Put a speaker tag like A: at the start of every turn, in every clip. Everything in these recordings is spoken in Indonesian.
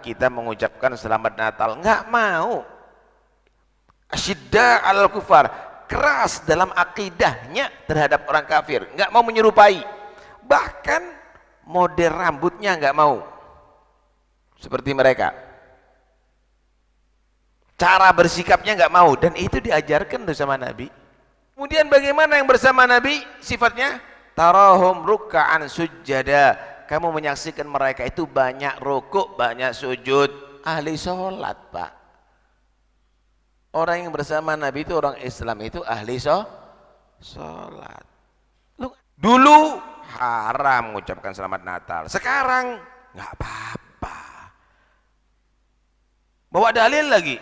A: kita mengucapkan selamat Natal. Nggak mau. Asyidda alal kufar, keras dalam akidahnya terhadap orang kafir, nggak mau menyerupai. Bahkan model rambutnya nggak mau seperti mereka. Cara bersikapnya nggak mau, dan itu diajarkan tuh sama Nabi. Kemudian bagaimana yang bersama Nabi sifatnya? Tarahum ruk'an sujada. Kamu menyaksikan mereka itu banyak rukuk, banyak sujud. Ahli sholat, Pak. Orang yang bersama Nabi itu orang Islam itu ahli sholat. Dulu haram mengucapkan selamat Natal. Sekarang nggak apa-apa. Bawa dalil lagi.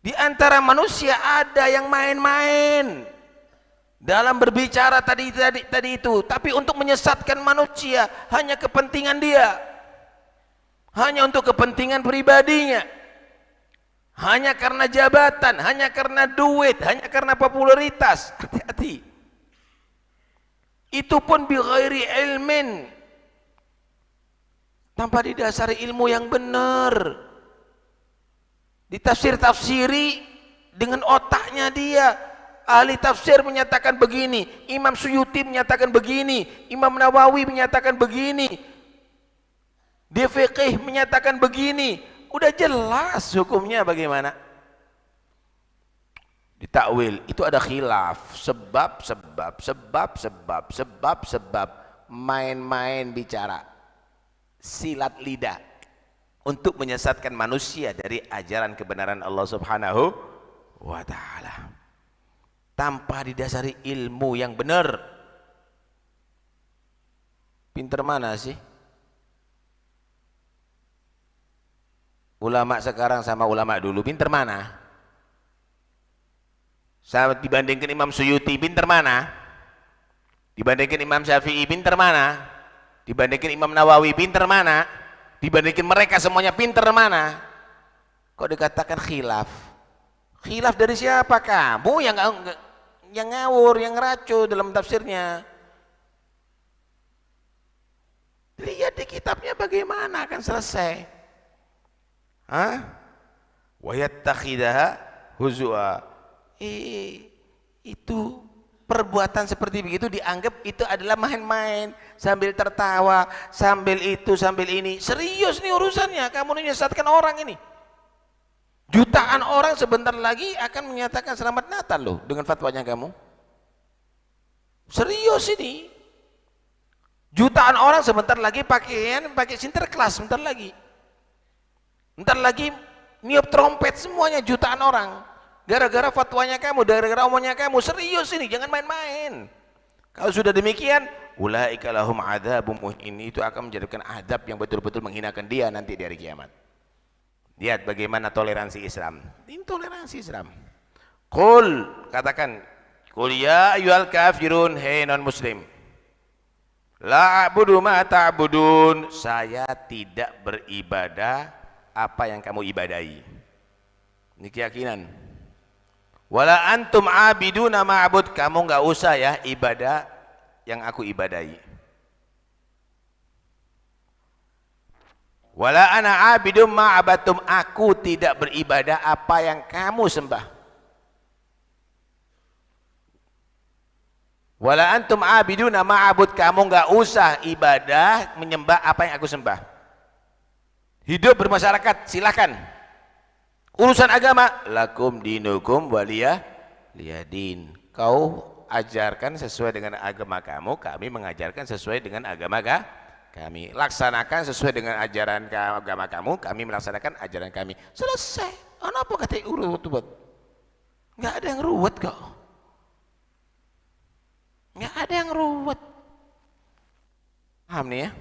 A: Di antara manusia ada yang main-main dalam berbicara tadi itu, tapi untuk menyesatkan manusia, hanya kepentingan dia, hanya untuk kepentingan pribadinya, hanya karena jabatan, hanya karena duit, hanya karena popularitas. Hati-hati. Itu pun bi ghairi ilmin, tanpa didasari ilmu yang benar. Ditafsir-tafsiri dengan otaknya dia. Ahli tafsir menyatakan begini, Imam Suyuti menyatakan begini, Imam Nawawi menyatakan begini, di fiqih menyatakan begini. Udah jelas hukumnya bagaimana. Ditakwil itu ada khilaf, sebab, main-main bicara, silat lidah untuk menyesatkan manusia dari ajaran kebenaran Allah Subhanahu wa ta'ala tanpa didasari ilmu yang benar. Pinter mana sih ulama sekarang sama ulama dulu? Pinter mana? Sama dibandingkan Imam Suyuti, pinter mana? Dibandingkan Imam Syafi'i, pinter mana? Dibandingkan Imam Nawawi, pinter mana? Dibandingkan mereka semuanya, pinter mana? Kok dikatakan khilaf? Khilaf dari siapa? Kamu yang ngawur, yang ngeracu dalam tafsirnya. Lihat di kitabnya bagaimana akan selesai. Wa yattakhidaha huzua. Itu perbuatan seperti begitu dianggap itu adalah main-main, sambil tertawa, sambil itu, sambil ini. Serius nih urusannya, kamu menyesatkan orang ini. Jutaan orang sebentar lagi akan menyatakan selamat Natal loh dengan fatwanya kamu. Serius ini. Jutaan orang sebentar lagi pakai sinterklas, sebentar lagi. Bentar lagi niup trompet semuanya, jutaan orang. Gara-gara fatwanya kamu, gara-gara omongannya kamu. Serius ini, jangan main-main. Kalau sudah demikian, ulaika lahum adzabun muhin, itu akan menjadikan adab yang betul-betul menghinakan dia nanti di hari kiamat. Lihat bagaimana toleransi Islam. Ini toleransi Islam. Qul, katakan, qul ya ayyuhal kafirun, hei non muslim, la a'budu ma ta'budun, saya tidak beribadah apa yang kamu ibadahi. Ini keyakinan. Wala antum abiduna ma'bud, kamu enggak usah ya ibadah yang aku ibadahi. Wala ana abidum ma'abatum, aku tidak beribadah apa yang kamu sembah. Wala antum abiduna ma'abud, kamu enggak usah ibadah menyembah apa yang aku sembah. Hidup bermasyarakat silakan. Urusan agama, lakum dinukum waliyadin. Kau ajarkan sesuai dengan agama kamu, kami mengajarkan sesuai dengan agama kami. Laksanakan sesuai dengan ajaran agama kamu, kami melaksanakan ajaran kami. Selesai. Apa kata urut-urut? Enggak ada yang ruwet kok. Enggak ada yang ruwet. Paham nih ya?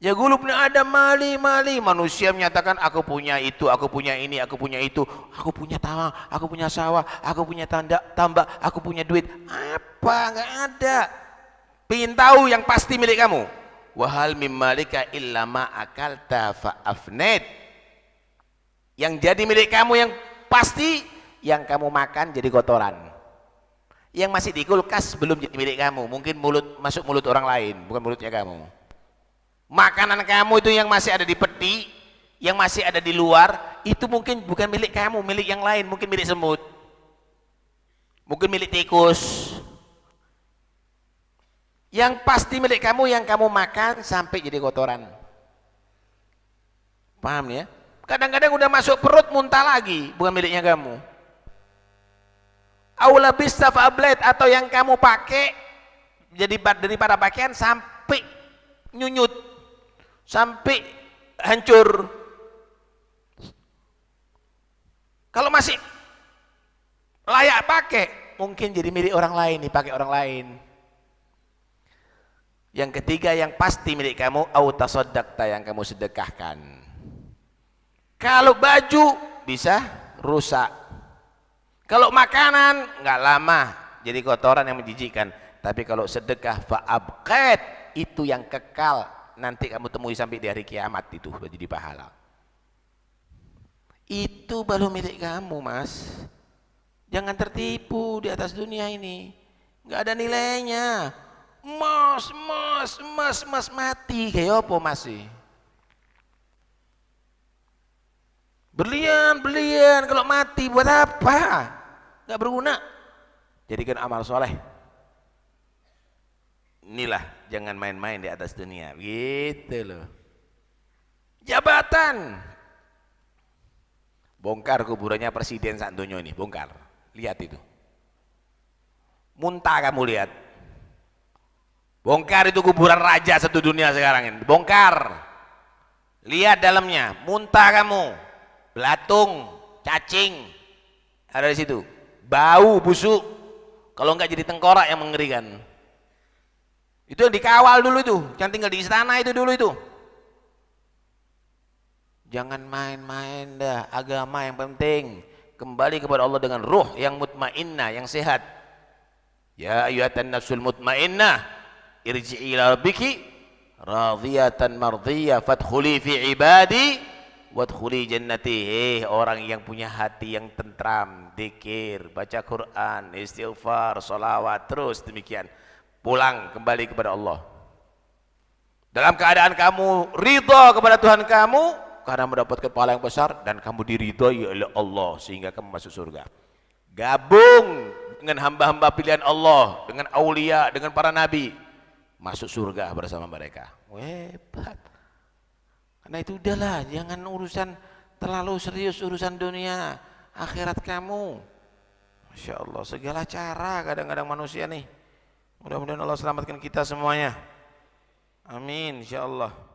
A: Ya gulubna ada mali, manusia menyatakan aku punya itu, aku punya ini, aku punya itu, aku punya tanah, aku punya sawah, aku punya tambak, aku punya duit. Apa? Enggak ada. Pengen tahu yang pasti milik kamu. Wahal mimmalika illa ma akalta fa afned. Yang jadi milik kamu yang pasti yang kamu makan jadi kotoran. Yang masih di kulkas belum jadi milik kamu, mungkin masuk mulut orang lain, bukan mulutnya kamu. Makanan kamu itu yang masih ada di peti, yang masih ada di luar, itu mungkin bukan milik kamu, milik yang lain, mungkin milik semut, mungkin milik tikus. Yang pasti milik kamu yang kamu makan sampai jadi kotoran. Paham ya? Kadang-kadang udah masuk perut muntah lagi, bukan miliknya kamu. Aula bistaf ablet, atau yang kamu pakai jadi daripada pakaian sampai nyunyut, sampai hancur. Kalau masih layak pakai, mungkin jadi milik orang lain, dipakai orang lain. Yang ketiga yang pasti milik kamu, au tasaddaqta, yang kamu sedekahkan. Kalau baju bisa rusak, kalau makanan nggak lama jadi kotoran yang menjijikkan. Tapi kalau sedekah fa'abqat, itu yang kekal, nanti kamu temui sampai di hari kiamat, itu jadi pahala. Itu baru milik kamu, Mas. Jangan tertipu di atas dunia ini, nggak ada nilainya. Mas mati kayak apa masih? Berlian kalau mati buat apa? Nggak berguna. Jadikan amal soleh. Inilah, jangan main-main di atas dunia, gitu loh. Jabatan, bongkar kuburannya presiden Santonyo ini, bongkar, lihat itu, muntah kamu lihat. Bongkar itu kuburan raja satu dunia sekarang ini, bongkar, lihat dalamnya, muntah kamu, belatung, cacing ada di situ, bau busuk, kalau enggak jadi tengkorak yang mengerikan. Itu yang dikawal dulu itu, yang tinggal di istana itu dulu itu. Jangan main-main dah, agama yang penting. Kembali kepada Allah dengan ruh yang mutmainnah, yang sehat. Ya ayyuhatan nafsul mutmainnah, irji'i ila rabbiki radhiyatan mardhiyah fadkhuli fi ibadi wadkhuli jannati. Orang yang punya hati yang tentram, zikir, baca Quran, istighfar, sholawat, terus demikian. Pulang kembali kepada Allah dalam keadaan kamu ridha kepada Tuhan kamu karena mendapatkan pahala yang besar, dan kamu diridhai oleh Allah sehingga kamu masuk surga. Gabung dengan hamba-hamba pilihan Allah, dengan aulia, dengan para nabi, masuk surga bersama mereka. Hebat. Karena itu udahlah, jangan urusan terlalu serius urusan dunia, akhirat kamu. Masya Allah, segala cara kadang-kadang manusia nih. Mudah-mudahan Allah selamatkan kita semuanya. Amin, insyaallah.